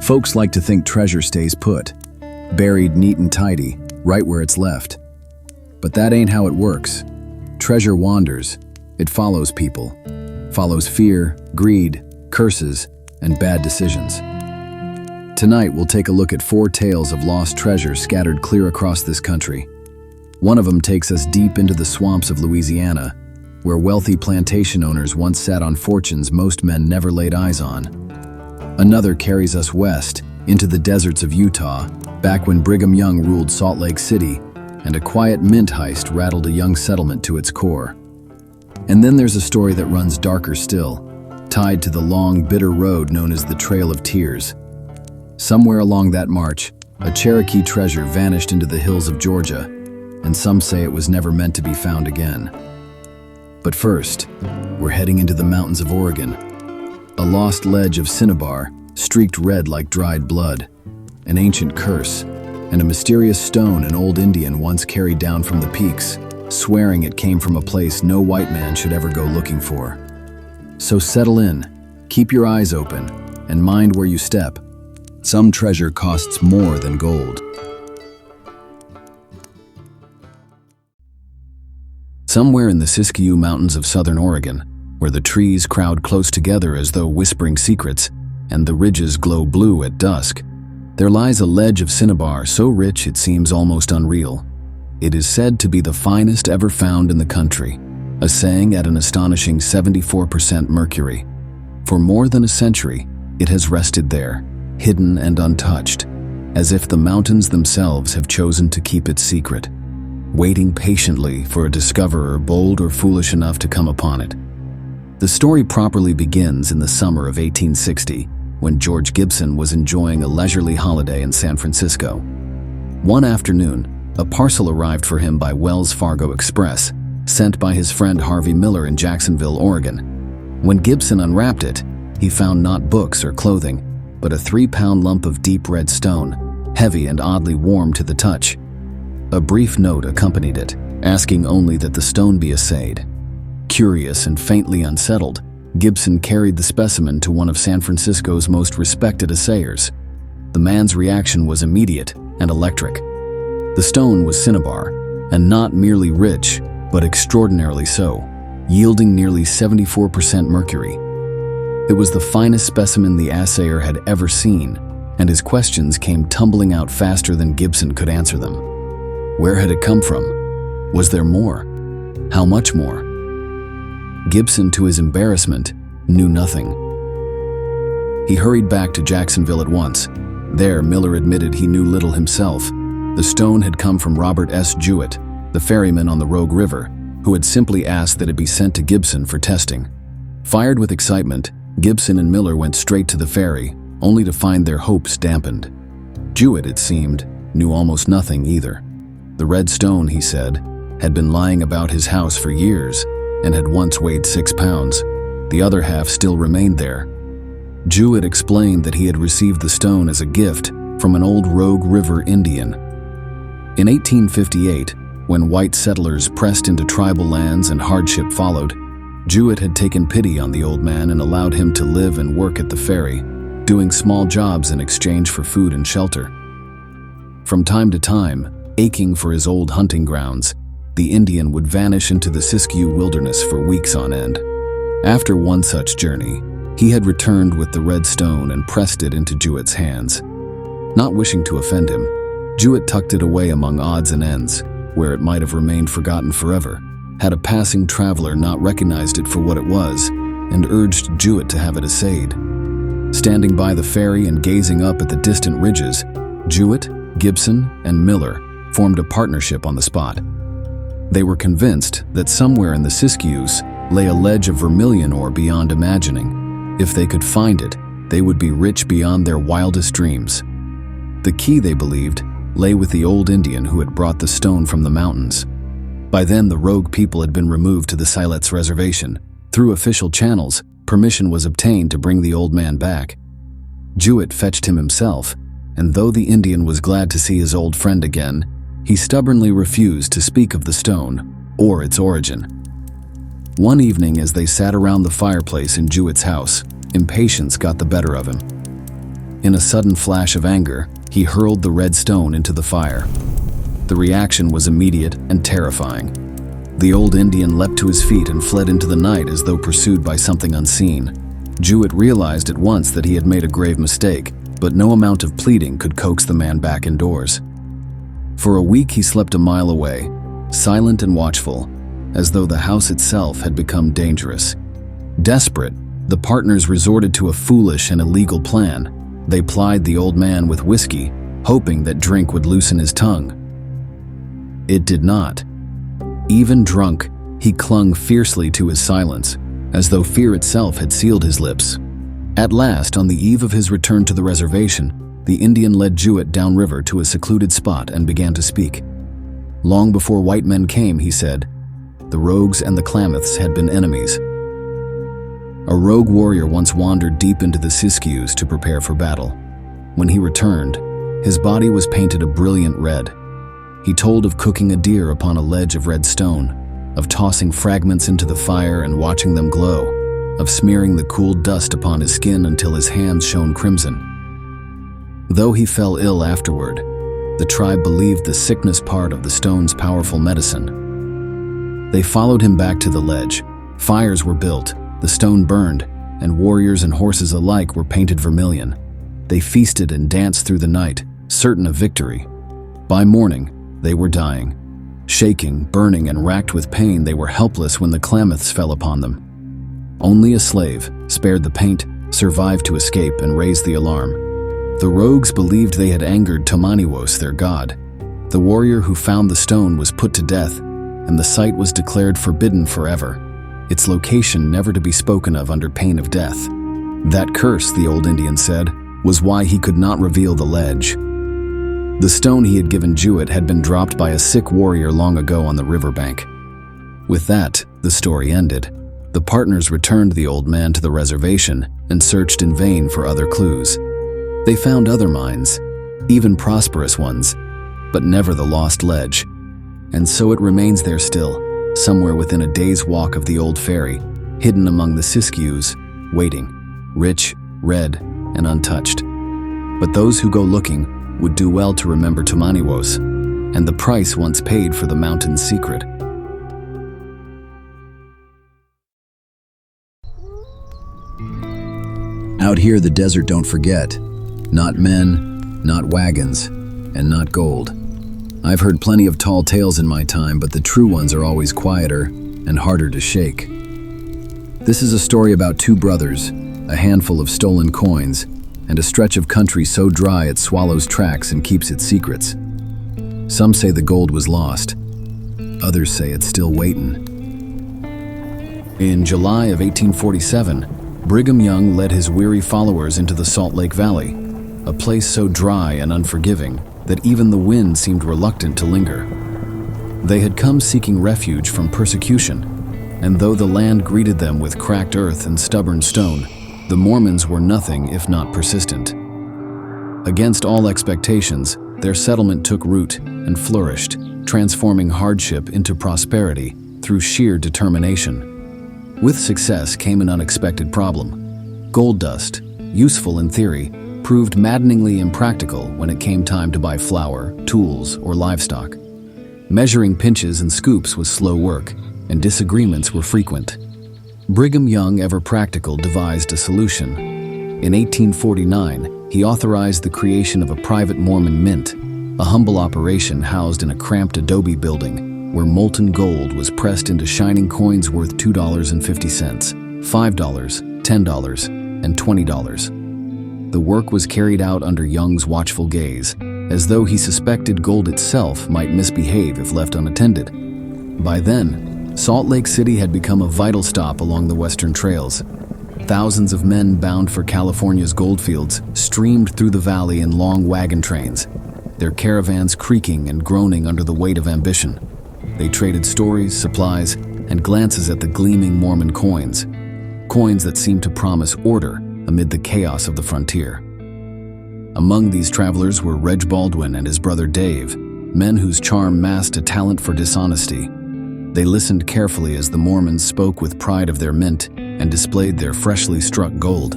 Folks like to think treasure stays put, buried neat and tidy, right where it's left. But that ain't how it works. Treasure wanders. It follows people. Follows fear, greed, curses, and bad decisions. Tonight, we'll take a look at 4 tales of lost treasure scattered clear across this country. One of them takes us deep into the swamps of Louisiana, where wealthy plantation owners once sat on fortunes most men never laid eyes on. Another carries us west, into the deserts of Utah, back when Brigham Young ruled Salt Lake City, and a quiet mint heist rattled a young settlement to its core. And then there's a story that runs darker still, tied to the long, bitter road known as the Trail of Tears. Somewhere along that march, a Cherokee treasure vanished into the hills of Georgia, and some say it was never meant to be found again. But first, we're heading into the mountains of Oregon. A lost ledge of cinnabar, streaked red like dried blood, an ancient curse, and a mysterious stone an old Indian once carried down from the peaks, swearing it came from a place no white man should ever go looking for. So settle in, keep your eyes open, and mind where you step. Some treasure costs more than gold. Somewhere in the Siskiyou Mountains of southern Oregon, where the trees crowd close together as though whispering secrets, and the ridges glow blue at dusk, there lies a ledge of cinnabar so rich it seems almost unreal. It is said to be the finest ever found in the country, assaying at an astonishing 74% mercury. For more than a century, it has rested there, hidden and untouched, as if the mountains themselves have chosen to keep it secret, waiting patiently for a discoverer bold or foolish enough to come upon it. The story properly begins in the summer of 1860, when George Gibson was enjoying a leisurely holiday in San Francisco. One afternoon, a parcel arrived for him by Wells Fargo Express, sent by his friend Harvey Miller in Jacksonville, Oregon. When Gibson unwrapped it, he found not books or clothing, but a 3-pound lump of deep red stone, heavy and oddly warm to the touch. A brief note accompanied it, asking only that the stone be assayed. Curious and faintly unsettled, Gibson carried the specimen to one of San Francisco's most respected assayers. The man's reaction was immediate and electric. The stone was cinnabar, and not merely rich, but extraordinarily so, yielding nearly 74% mercury. It was the finest specimen the assayer had ever seen, and his questions came tumbling out faster than Gibson could answer them. Where had it come from? Was there more? How much more? Gibson, to his embarrassment, knew nothing. He hurried back to Jacksonville at once. There, Miller admitted he knew little himself. The stone had come from Robert S. Jewett, the ferryman on the Rogue River, who had simply asked that it be sent to Gibson for testing. Fired with excitement, Gibson and Miller went straight to the ferry, only to find their hopes dampened. Jewett, it seemed, knew almost nothing either. The red stone, he said, had been lying about his house for years and had once weighed 6 pounds. The other half still remained there. Jewett explained that he had received the stone as a gift from an old Rogue River Indian. In 1858, when white settlers pressed into tribal lands and hardship followed, Jewett had taken pity on the old man and allowed him to live and work at the ferry, doing small jobs in exchange for food and shelter. From time to time, aching for his old hunting grounds, the Indian would vanish into the Siskiyou wilderness for weeks on end. After one such journey, he had returned with the red stone and pressed it into Jewett's hands. Not wishing to offend him, Jewett tucked it away among odds and ends, where it might have remained forgotten forever, had a passing traveler not recognized it for what it was, and urged Jewett to have it assayed. Standing by the ferry and gazing up at the distant ridges, Jewett, Gibson, and Miller formed a partnership on the spot. They were convinced that somewhere in the Siskiyous lay a ledge of vermilion ore beyond imagining. If they could find it, they would be rich beyond their wildest dreams. The key, they believed, lay with the old Indian who had brought the stone from the mountains. By then, the rogue people had been removed to the Siletz reservation. Through official channels, permission was obtained to bring the old man back. Jewett fetched him himself, and though the Indian was glad to see his old friend again, he stubbornly refused to speak of the stone or its origin. One evening, as they sat around the fireplace in Jewett's house, impatience got the better of him. In a sudden flash of anger, he hurled the red stone into the fire. The reaction was immediate and terrifying. The old Indian leapt to his feet and fled into the night as though pursued by something unseen. Jewett realized at once that he had made a grave mistake, but no amount of pleading could coax the man back indoors. For a week he slept a mile away, silent and watchful, as though the house itself had become dangerous. Desperate, the partners resorted to a foolish and illegal plan. They plied the old man with whiskey, hoping that drink would loosen his tongue. It did not. Even drunk, he clung fiercely to his silence, as though fear itself had sealed his lips. At last, on the eve of his return to the reservation, the Indian led Jewett downriver to a secluded spot and began to speak. Long before white men came, he said, the Rogues and the Klamaths had been enemies. A rogue warrior once wandered deep into the Siskiyous to prepare for battle. When he returned, his body was painted a brilliant red. He told of cooking a deer upon a ledge of red stone, of tossing fragments into the fire and watching them glow, of smearing the cool dust upon his skin until his hands shone crimson. Though he fell ill afterward, the tribe believed the sickness part of the stone's powerful medicine. They followed him back to the ledge. Fires were built, the stone burned, and warriors and horses alike were painted vermilion. They feasted and danced through the night, certain of victory. By morning, they were dying. Shaking, burning, and racked with pain, they were helpless when the Klamaths fell upon them. Only a slave, spared the paint, survived to escape and raise the alarm. The rogues believed they had angered Tamaniwos, their god. The warrior who found the stone was put to death, and the site was declared forbidden forever, its location never to be spoken of under pain of death. That curse, the old Indian said, was why he could not reveal the ledge. The stone he had given Jewett had been dropped by a sick warrior long ago on the riverbank. With that, the story ended. The partners returned the old man to the reservation and searched in vain for other clues. They found other mines, even prosperous ones, but never the lost ledge. And so it remains there still, somewhere within a day's walk of the old ferry, hidden among the Siskiyous, waiting, rich, red, and untouched. But those who go looking would do well to remember Tamaniwos and the price once paid for the mountain's secret. Out here, the desert don't forget. Not men, not wagons, and not gold. I've heard plenty of tall tales in my time, but the true ones are always quieter and harder to shake. This is a story about two brothers, a handful of stolen coins, and a stretch of country so dry it swallows tracks and keeps its secrets. Some say the gold was lost. Others say it's still waiting. In July of 1847, Brigham Young led his weary followers into the Salt Lake Valley, a place so dry and unforgiving that even the wind seemed reluctant to linger. They had come seeking refuge from persecution, and though the land greeted them with cracked earth and stubborn stone, the Mormons were nothing if not persistent. Against all expectations, their settlement took root and flourished, transforming hardship into prosperity through sheer determination. With success came an unexpected problem. Gold dust, useful in theory, proved maddeningly impractical when it came time to buy flour, tools, or livestock. Measuring pinches and scoops was slow work, and disagreements were frequent. Brigham Young, ever practical, devised a solution. In 1849, he authorized the creation of a private Mormon mint, a humble operation housed in a cramped adobe building where molten gold was pressed into shining coins worth $2.50, $5, $10, and $20. The work was carried out under Young's watchful gaze, as though he suspected gold itself might misbehave if left unattended. By then, Salt Lake City had become a vital stop along the western trails. Thousands of men bound for California's goldfields streamed through the valley in long wagon trains, their caravans creaking and groaning under the weight of ambition. They traded stories, supplies, and glances at the gleaming Mormon coins that seemed to promise order amid the chaos of the frontier. Among these travelers were Reg Baldwin and his brother Dave, men whose charm masked a talent for dishonesty. They listened carefully as the Mormons spoke with pride of their mint and displayed their freshly struck gold.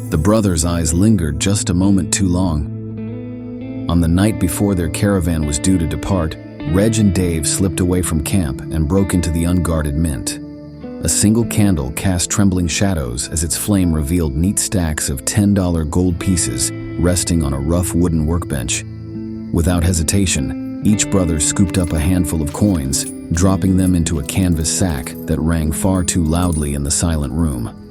The brothers' eyes lingered just a moment too long. On the night before their caravan was due to depart, Reg and Dave slipped away from camp and broke into the unguarded mint. A single candle cast trembling shadows as its flame revealed neat stacks of $10 gold pieces resting on a rough wooden workbench. Without hesitation, each brother scooped up a handful of coins, dropping them into a canvas sack that rang far too loudly in the silent room.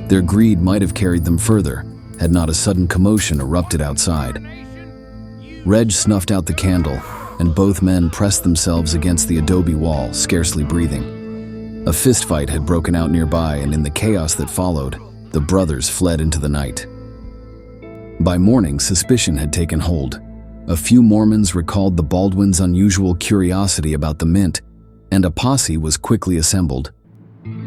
Their greed might have carried them further, had not a sudden commotion erupted outside. Reg snuffed out the candle, and both men pressed themselves against the adobe wall, scarcely breathing. A fistfight had broken out nearby, and in the chaos that followed, the brothers fled into the night. By morning, suspicion had taken hold. A few Mormons recalled the Baldwins' unusual curiosity about the mint, and a posse was quickly assembled.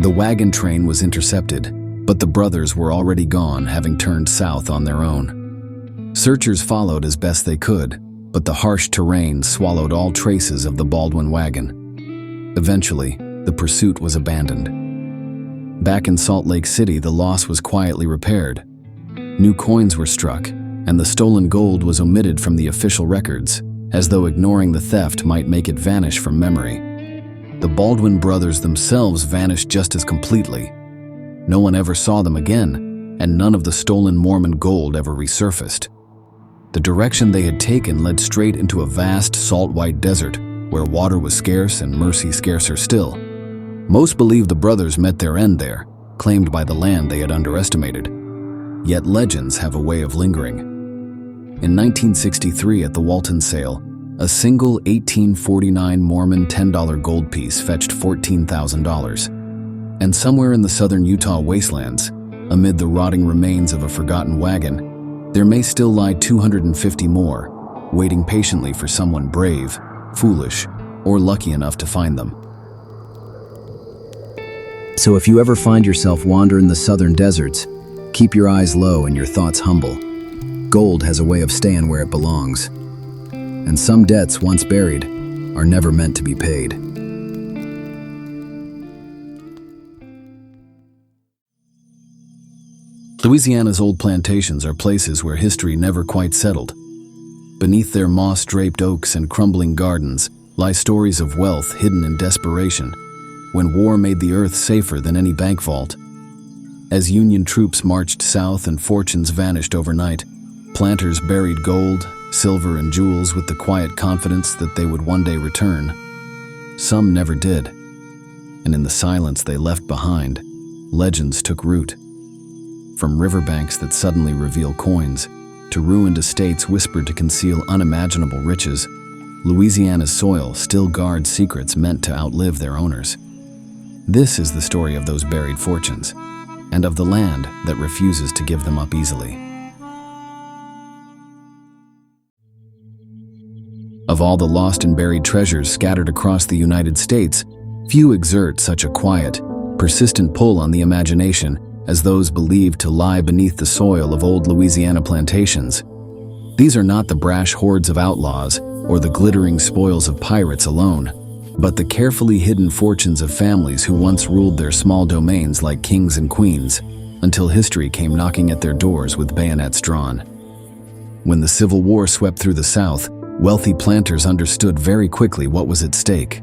The wagon train was intercepted, but the brothers were already gone, having turned south on their own. Searchers followed as best they could, but the harsh terrain swallowed all traces of the Baldwin wagon. Eventually, the pursuit was abandoned. Back in Salt Lake City, the loss was quietly repaired. New coins were struck, and the stolen gold was omitted from the official records, as though ignoring the theft might make it vanish from memory. The Baldwin brothers themselves vanished just as completely. No one ever saw them again, and none of the stolen Mormon gold ever resurfaced. The direction they had taken led straight into a vast salt-white desert, where water was scarce and mercy scarcer still. Most believed the brothers met their end there, claimed by the land they had underestimated. Yet legends have a way of lingering. In 1963 at the Walton sale, a single 1849 Mormon $10 gold piece fetched $14,000. And somewhere in the southern Utah wastelands, amid the rotting remains of a forgotten wagon, there may still lie 250 more, waiting patiently for someone brave, foolish, or lucky enough to find them. So if you ever find yourself wandering the southern deserts, keep your eyes low and your thoughts humble. Gold has a way of staying where it belongs. And some debts once buried are never meant to be paid. Louisiana's old plantations are places where history never quite settled. Beneath their moss-draped oaks and crumbling gardens lie stories of wealth hidden in desperation, when war made the earth safer than any bank vault. As Union troops marched south and fortunes vanished overnight, planters buried gold, silver, and jewels with the quiet confidence that they would one day return. Some never did, and in the silence they left behind, legends took root. From riverbanks that suddenly reveal coins, to ruined estates whispered to conceal unimaginable riches, Louisiana's soil still guards secrets meant to outlive their owners. This is the story of those buried fortunes, and of the land that refuses to give them up easily. Of all the lost and buried treasures scattered across the United States, few exert such a quiet, persistent pull on the imagination as those believed to lie beneath the soil of old Louisiana plantations. These are not the brash hordes of outlaws or the glittering spoils of pirates alone, but the carefully hidden fortunes of families who once ruled their small domains like kings and queens, until history came knocking at their doors with bayonets drawn. When the Civil War swept through the South, wealthy planters understood very quickly what was at stake.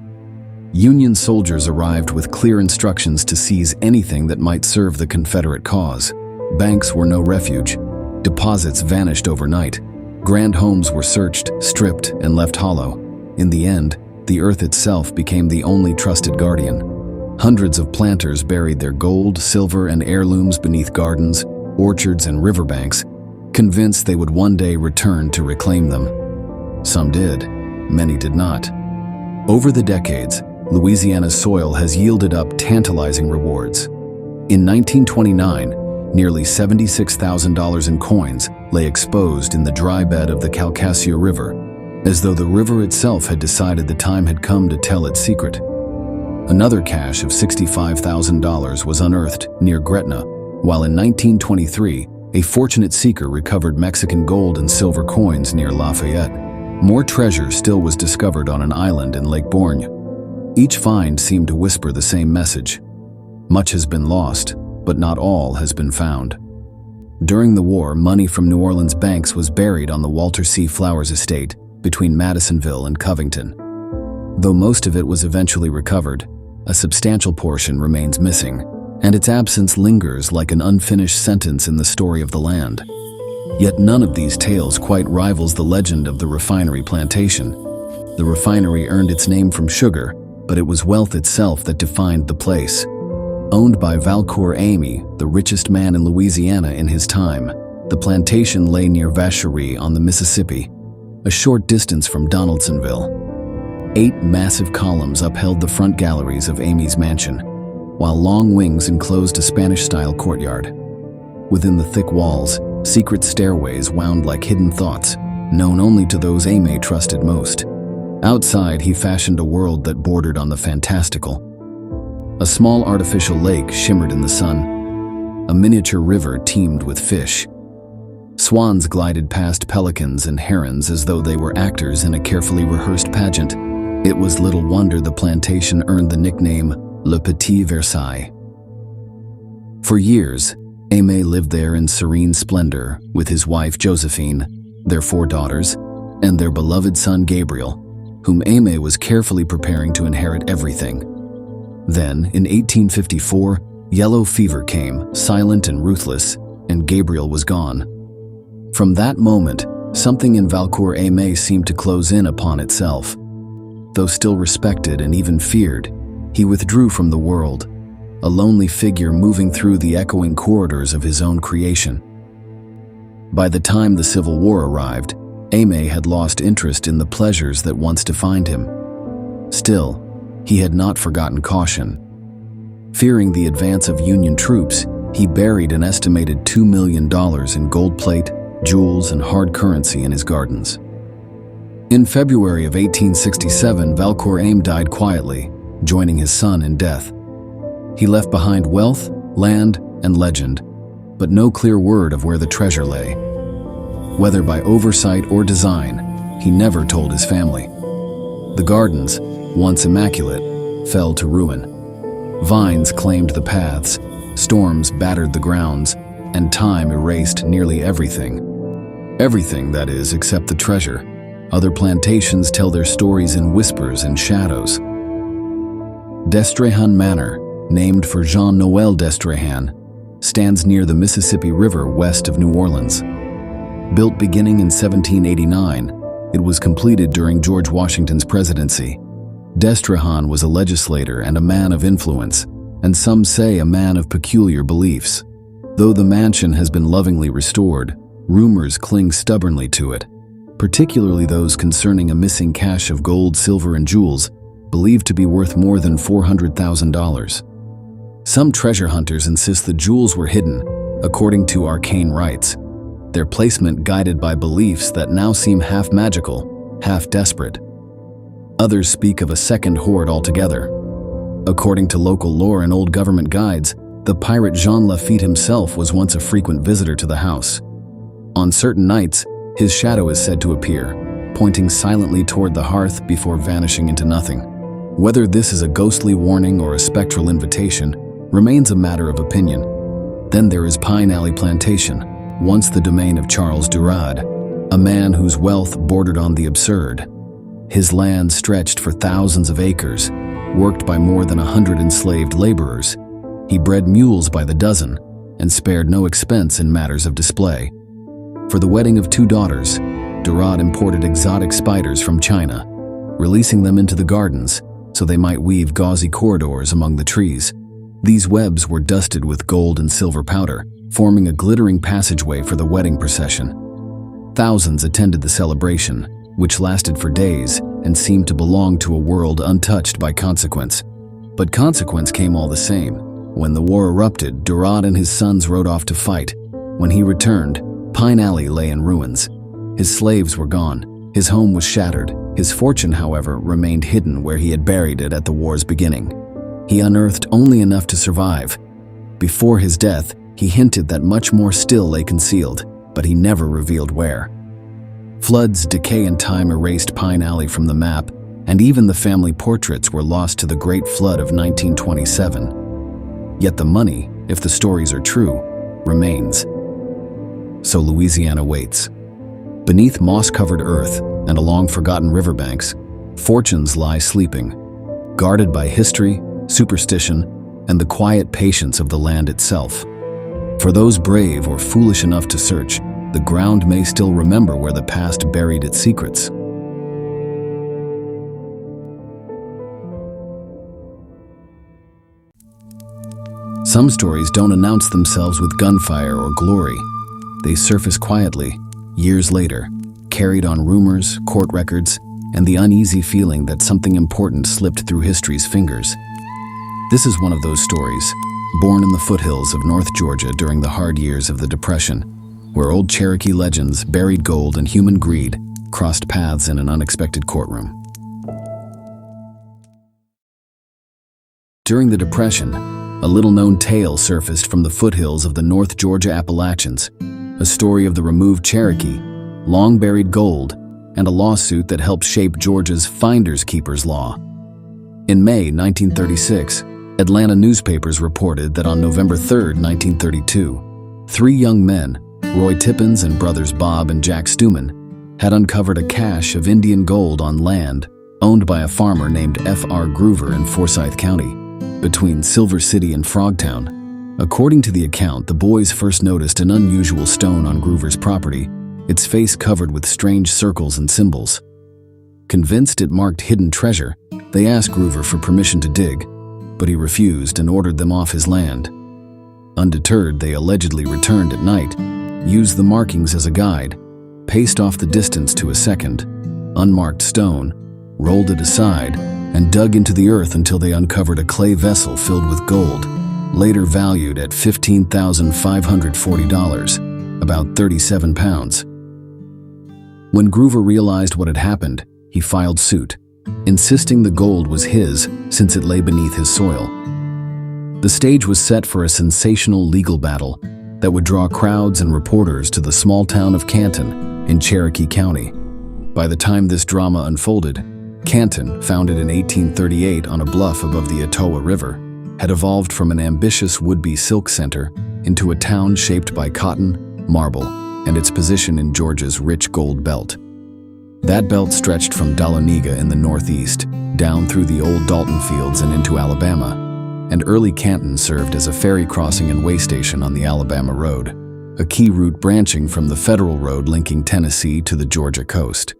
Union soldiers arrived with clear instructions to seize anything that might serve the Confederate cause. Banks were no refuge. Deposits vanished overnight. Grand homes were searched, stripped, and left hollow. In the end, the earth itself became the only trusted guardian. Hundreds of planters buried their gold, silver, and heirlooms beneath gardens, orchards, and riverbanks, convinced they would one day return to reclaim them. Some did, many did not. Over the decades, Louisiana's soil has yielded up tantalizing rewards. In 1929, nearly $76,000 in coins lay exposed in the dry bed of the Calcasieu River, as though the river itself had decided the time had come to tell its secret. Another cache of $65,000 was unearthed near Gretna, while in 1923, a fortunate seeker recovered Mexican gold and silver coins near Lafayette. More treasure still was discovered on an island in Lake Borgne. Each find seemed to whisper the same message. Much has been lost, but not all has been found. During the war, money from New Orleans banks was buried on the Walter C. Flowers estate between Madisonville and Covington. Though most of it was eventually recovered, a substantial portion remains missing, and its absence lingers like an unfinished sentence in the story of the land. Yet none of these tales quite rivals the legend of the refinery plantation. The refinery earned its name from sugar, but it was wealth itself that defined the place. Owned by Valcour Amy, the richest man in Louisiana in his time, the plantation lay near Vacherie on the Mississippi, a short distance from Donaldsonville. 8 massive columns upheld the front galleries of Amy's mansion, while long wings enclosed a Spanish-style courtyard. Within the thick walls, secret stairways wound like hidden thoughts, known only to those Amy trusted most. Outside, he fashioned a world that bordered on the fantastical. A small artificial lake shimmered in the sun. A miniature river teemed with fish. Swans glided past pelicans and herons as though they were actors in a carefully rehearsed pageant. It was little wonder the plantation earned the nickname Le Petit Versailles. For years, Aimé lived there in serene splendor with his wife Josephine, their 4 daughters, and their beloved son Gabriel, whom Aimé was carefully preparing to inherit everything. Then, in 1854, yellow fever came, silent and ruthless, and Gabriel was gone. From that moment, something in Valcour Aimé seemed to close in upon itself. Though still respected and even feared, he withdrew from the world, a lonely figure moving through the echoing corridors of his own creation. By the time the Civil War arrived, Aimé had lost interest in the pleasures that once defined him. Still, he had not forgotten caution. Fearing the advance of Union troops, he buried an estimated $2 million in gold plate, jewels, and hard currency in his gardens. In February of 1867, Valcour Aimé died quietly, joining his son in death. He left behind wealth, land, and legend, but no clear word of where the treasure lay. Whether by oversight or design, he never told his family. The gardens, once immaculate, fell to ruin. Vines claimed the paths, storms battered the grounds, and time erased nearly everything. Everything, that is, except the treasure. Other plantations tell their stories in whispers and shadows. Destrehan Manor, named for Jean-Noël Destrehan, stands near the Mississippi River west of New Orleans. Built beginning in 1789, it was completed during George Washington's presidency. Destrehan was a legislator and a man of influence, and some say a man of peculiar beliefs. Though the mansion has been lovingly restored, rumors cling stubbornly to it, particularly those concerning a missing cache of gold, silver, and jewels, believed to be worth more than $400,000. Some treasure hunters insist the jewels were hidden, according to arcane rites, their placement guided by beliefs that now seem half magical, half desperate. Others speak of a second hoard altogether. According to local lore and old government guides, the pirate Jean Lafitte himself was once a frequent visitor to the house. On certain nights, his shadow is said to appear, pointing silently toward the hearth before vanishing into nothing. Whether this is a ghostly warning or a spectral invitation remains a matter of opinion. Then there is Pine Alley Plantation, once the domain of Charles Durad, a man whose wealth bordered on the absurd. His land stretched for thousands of acres, worked by more than 100 enslaved laborers. He bred mules by the dozen and spared no expense in matters of display. For the wedding of 2 daughters, Durad imported exotic spiders from China, releasing them into the gardens so they might weave gauzy corridors among the trees. These webs were dusted with gold and silver powder, forming a glittering passageway for the wedding procession. Thousands attended the celebration, which lasted for days and seemed to belong to a world untouched by consequence. But consequence came all the same. When the war erupted, Durad and his sons rode off to fight. When he returned, Pine Alley lay in ruins. His slaves were gone. His home was shattered. His fortune, however, remained hidden where he had buried it at the war's beginning. He unearthed only enough to survive. Before his death, he hinted that much more still lay concealed, but he never revealed where. Floods, decay, and time erased Pine Alley from the map, and even the family portraits were lost to the Great Flood of 1927. Yet the money, if the stories are true, remains. so Louisiana waits. Beneath moss-covered earth and along forgotten riverbanks, fortunes lie sleeping, guarded by history, superstition, and the quiet patience of the land itself. For those brave or foolish enough to search, the ground may still remember where the past buried its secrets. Some stories don't announce themselves with gunfire or glory. They surface quietly, years later, carried on rumors, court records, and the uneasy feeling that something important slipped through history's fingers. This is one of those stories, born in the foothills of North Georgia during the hard years of the Depression, where old Cherokee legends, buried gold, and human greed crossed paths in an unexpected courtroom. During the Depression, a little-known tale surfaced from the foothills of the North Georgia Appalachians, a story of the removed Cherokee, long-buried gold, and a lawsuit that helped shape Georgia's Finders Keepers law. In May 1936, Atlanta newspapers reported that on November 3, 1932, 3 young men, Roy Tippins and brothers Bob and Jack Stuman, had uncovered a cache of Indian gold on land owned by a farmer named F.R. Groover in Forsyth County, between Silver City and Frogtown. According to the account, the boys first noticed an unusual stone on Groover's property, its face covered with strange circles and symbols. Convinced it marked hidden treasure, they asked Groover for permission to dig, but he refused and ordered them off his land. Undeterred, they allegedly returned at night, used the markings as a guide, paced off the distance to a second, unmarked stone, rolled it aside, and dug into the earth until they uncovered a clay vessel filled with gold, later valued at $15,540, about 37 pounds. When Groover realized what had happened, he filed suit, insisting the gold was his since it lay beneath his soil. The stage was set for a sensational legal battle that would draw crowds and reporters to the small town of Canton in Cherokee County. By the time this drama unfolded, Canton, founded in 1838 on a bluff above the Etowah River, had evolved from an ambitious would-be silk center into a town shaped by cotton, marble, and its position in Georgia's rich gold belt. That belt stretched from Dahlonega in the northeast, down through the old Dalton fields and into Alabama, and early Canton served as a ferry crossing and way station on the Alabama Road, a key route branching from the federal road linking Tennessee to the Georgia coast.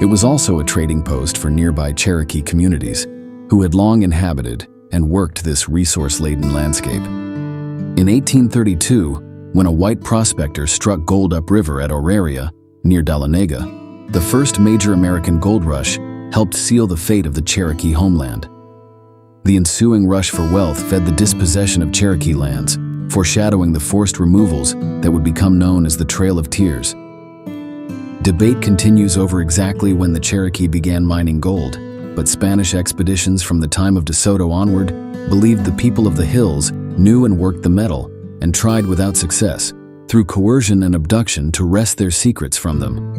It was also a trading post for nearby Cherokee communities, who had long inhabited and worked this resource-laden landscape. In 1832, when a white prospector struck gold upriver at Auraria, near Dahlonega, the first major American gold rush helped seal the fate of the Cherokee homeland. The ensuing rush for wealth fed the dispossession of Cherokee lands, foreshadowing the forced removals that would become known as the Trail of Tears. Debate continues over exactly when the Cherokee began mining gold, but Spanish expeditions from the time of De Soto onward believed the people of the hills knew and worked the metal and tried without success, through coercion and abduction, to wrest their secrets from them.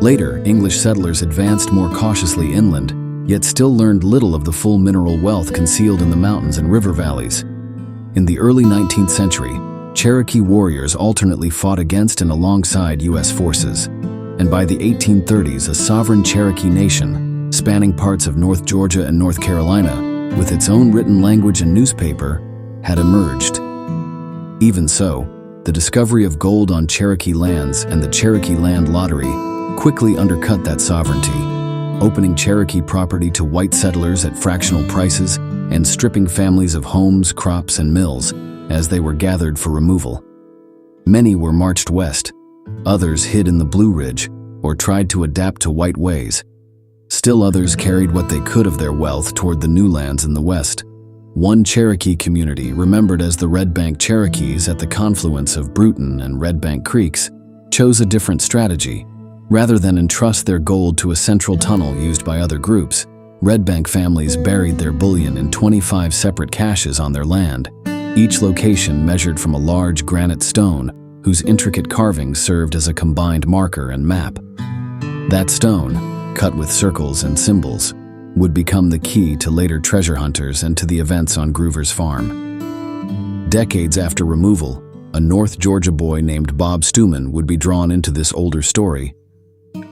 Later, English settlers advanced more cautiously inland, yet still learned little of the full mineral wealth concealed in the mountains and river valleys. In the early 19th century, Cherokee warriors alternately fought against and alongside U.S. forces, and by the 1830s, a sovereign Cherokee nation, spanning parts of North Georgia and North Carolina, with its own written language and newspaper, had emerged. Even so, the discovery of gold on Cherokee lands and the Cherokee Land Lottery quickly undercut that sovereignty, opening Cherokee property to white settlers at fractional prices and stripping families of homes, crops, and mills as they were gathered for removal. Many were marched west, others hid in the Blue Ridge or tried to adapt to white ways. Still others carried what they could of their wealth toward the new lands in the west. One Cherokee community, remembered as the Red Bank Cherokees at the confluence of Bruton and Red Bank Creeks, chose a different strategy. Rather than entrust their gold to a central tunnel used by other groups, Red Bank families buried their bullion in 25 separate caches on their land, each location measured from a large granite stone whose intricate carvings served as a combined marker and map. That stone, cut with circles and symbols, would become the key to later treasure hunters and to the events on Groover's farm. Decades after removal, a North Georgia boy named Bob Stuman would be drawn into this older story.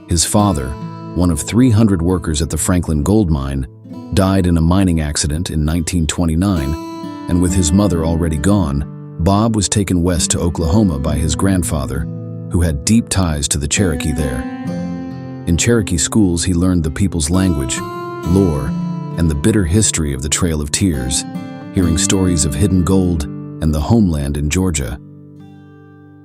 His father, one of 300 workers at the Franklin gold mine, died in a mining accident in 1929, and with his mother already gone, Bob was taken west to Oklahoma by his grandfather, who had deep ties to the Cherokee there. In Cherokee schools, he learned the people's language, lore, and the bitter history of the Trail of Tears, hearing stories of hidden gold and the homeland in Georgia.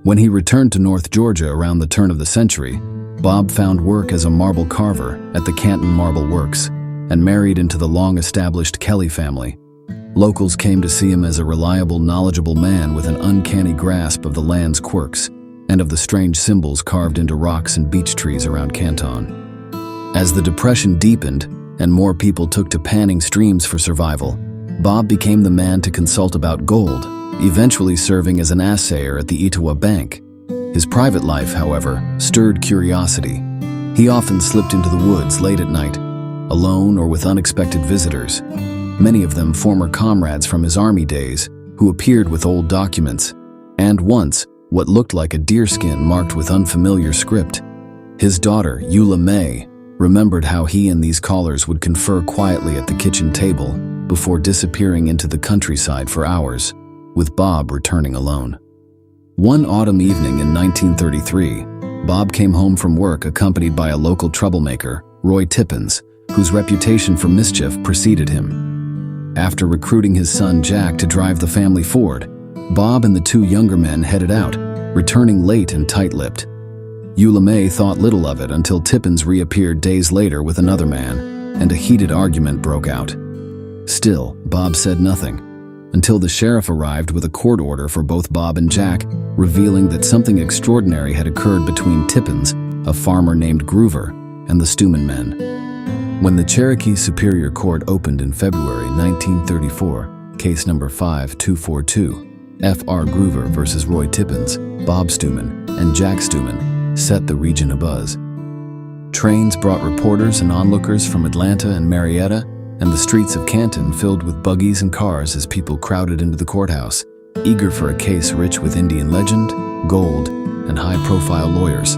When he returned to North Georgia around the turn of the century, Bob found work as a marble carver at the Canton Marble Works and married into the long-established Kelly family. Locals came to see him as a reliable, knowledgeable man with an uncanny grasp of the land's quirks and of the strange symbols carved into rocks and beech trees around Canton. As the Depression deepened and more people took to panning streams for survival, Bob became the man to consult about gold, eventually serving as an assayer at the Etowah Bank. His private life, however, stirred curiosity. He often slipped into the woods late at night, alone or with unexpected visitors, many of them former comrades from his army days who appeared with old documents, and once, what looked like a deerskin marked with unfamiliar script. His daughter, Eula May, remembered how he and these callers would confer quietly at the kitchen table before disappearing into the countryside for hours, with Bob returning alone. One autumn evening in 1933, Bob came home from work accompanied by a local troublemaker, Roy Tippins, whose reputation for mischief preceded him. After recruiting his son Jack to drive the family Ford, Bob and the two younger men headed out, returning late and tight-lipped. Eula May thought little of it until Tippins reappeared days later with another man, and a heated argument broke out. Still, Bob said nothing, until the sheriff arrived with a court order for both Bob and Jack, revealing that something extraordinary had occurred between Tippins, a farmer named Groover, and the Stuman men. When the Cherokee Superior Court opened in February 1934, case number 5242, F.R. Groover versus Roy Tippins, Bob Stuman, and Jack Stuman, set the region abuzz. Trains brought reporters and onlookers from Atlanta and Marietta, and the streets of Canton filled with buggies and cars as people crowded into the courthouse, eager for a case rich with Indian legend, gold, and high-profile lawyers.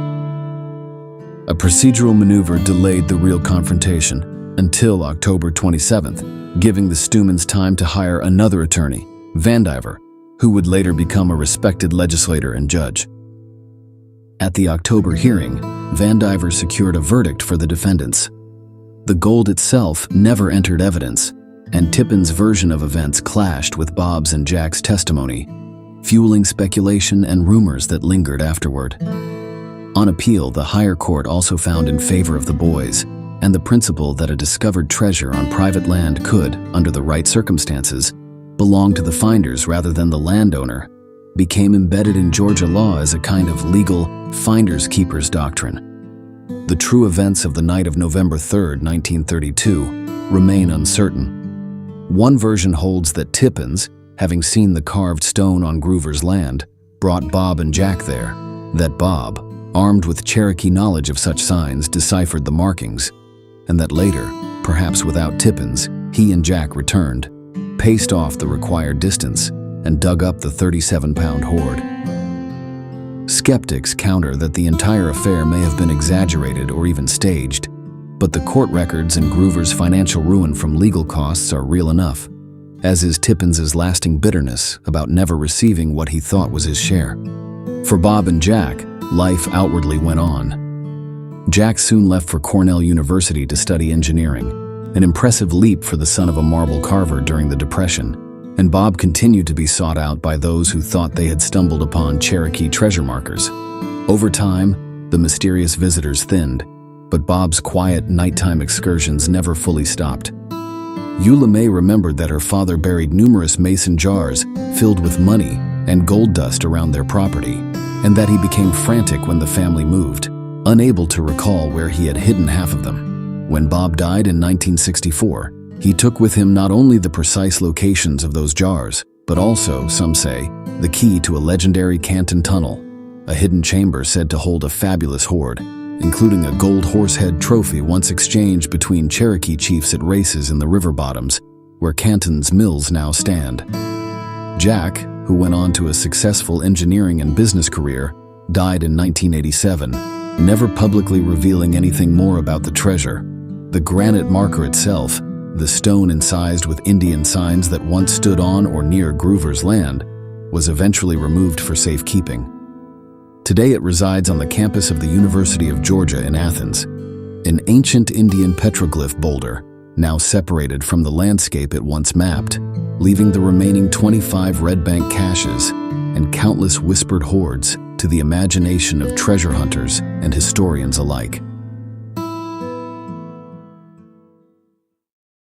A procedural maneuver delayed the real confrontation until October 27th, giving the Stumans time to hire another attorney, Vandiver, who would later become a respected legislator and judge. At the October hearing, Vandiver secured a verdict for the defendants. The gold itself never entered evidence, and Tippins' version of events clashed with Bob's and Jack's testimony, fueling speculation and rumors that lingered afterward. On appeal, the higher court also found in favor of the boys, and the principle that a discovered treasure on private land could, under the right circumstances, belong to the finders rather than the landowner, became embedded in Georgia law as a kind of legal finders-keepers doctrine. The true events of the night of November 3, 1932, remain uncertain. One version holds that Tippins, having seen the carved stone on Groover's land, brought Bob and Jack there, that Bob, armed with Cherokee knowledge of such signs, deciphered the markings, and that later, perhaps without Tippins, he and Jack returned, paced off the required distance, and dug up the 37-pound hoard. Skeptics counter that the entire affair may have been exaggerated or even staged, but the court records and Groover's financial ruin from legal costs are real enough, as is Tippins's lasting bitterness about never receiving what he thought was his share. For Bob and Jack, life outwardly went on. Jack soon left for Cornell University to study engineering, an impressive leap for the son of a marble carver during the Depression, and Bob continued to be sought out by those who thought they had stumbled upon Cherokee treasure markers. Over time, the mysterious visitors thinned, but Bob's quiet nighttime excursions never fully stopped. Eula May remembered that her father buried numerous mason jars filled with money and gold dust around their property, and that he became frantic when the family moved, unable to recall where he had hidden half of them. When Bob died in 1964, he took with him not only the precise locations of those jars, but also, some say, the key to a legendary Canton tunnel, a hidden chamber said to hold a fabulous hoard, including a gold horsehead trophy once exchanged between Cherokee chiefs at races in the river bottoms, where Canton's mills now stand. Jack, who went on to a successful engineering and business career, died in 1987, never publicly revealing anything more about the treasure. The granite marker itself, the stone incised with Indian signs that once stood on or near Groover's land, was eventually removed for safekeeping. Today it resides on the campus of the University of Georgia in Athens, an ancient Indian petroglyph boulder, now separated from the landscape it once mapped, leaving the remaining 25 red bank caches and countless whispered hoards to the imagination of treasure hunters and historians alike.